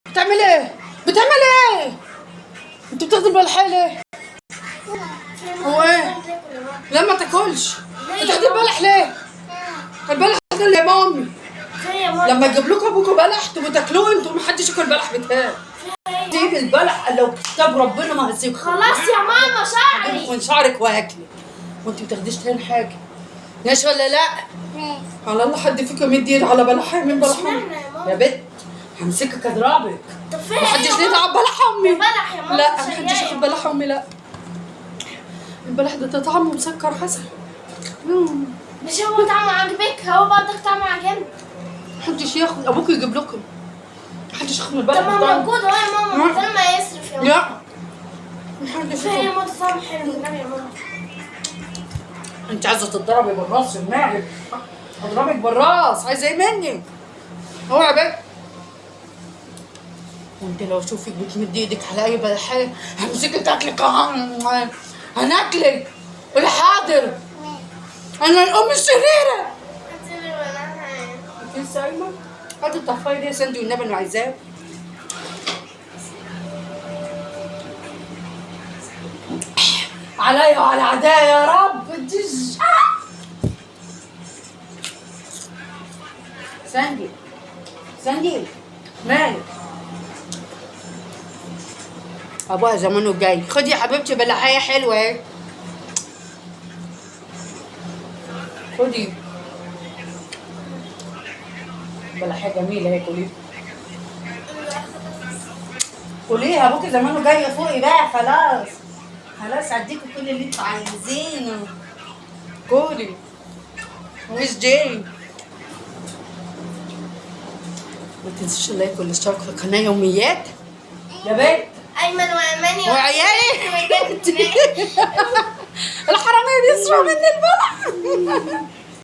بتعمل ايه؟ بتعمل ايه؟ انت بتاخدي البلحية ليه؟ هو ايه؟ لا ما تاكلش. بتاخدي البلح ليه؟ البلح ده اللي يا مامي لما يجيب لكم ابوكم بلح تبقوا تاكلوه انتوا، محدش ياكل بلح بتاعي. سيب البلح لو كتاب ربنا ما هسيبك. خلاص يا ماما شعري. من شعرك وهاكلك. وانت بتاخديش تاني حاجه. ماشي ولا لا؟ ماشي. على الله حد فيكم يدي ايد على بلح من بلح امي. اشمعنى يا ماما؟ يا بنت همسكك اضربك. طب فين محدش يا يدعي على بلح امي. بلح يا ماما لا شيال. محدش ياخد بلح امي لا. البلح ده طعمه مسكر حسن. مش هو طعمه عاجبك؟ هو برضك طعمه عاجبني. محدش ياخد، ابوك يجيب لكم. محدش ياخد من البلح طب ما بتاعنا. موجود اهو يا ماما من غير ما يصرف يا ماما. لا محدش فين يا ياخد. ماما طعمه حلو والنبي يا ماما. انت عايزه تضربي بالراس في دماغك. اضربك بالراس، عايزه ايه مني؟ هو يا بنت. وانت لو شوفك بتمدي ايدك على اي بلحية همسكك تاكلك. هناكلك. قولي حاضر. انا الام الشريره. انت لسه قايمه؟ هاتي الطفايه دي يا سندي والنبي انا عايزاه. عليا وعلى عدايا يا رب. سندي سندي مالك؟ ابوها زمانه جاي. خدي يا حبيبتي بلحية حلوه اهي. خدي بلحية جميله اهي. كليها كليها. ابوكي زمانه جاي. فوقي بقى خلاص. خلاص هديكوا كل اللي انتوا عايزينه. كلي ويز جاي. ما تنسيش اللايك والاشتراك في القناه يوميات يا بنت. ايمن واماني وعيالي. الحراميه بيسرقوا مني البلح.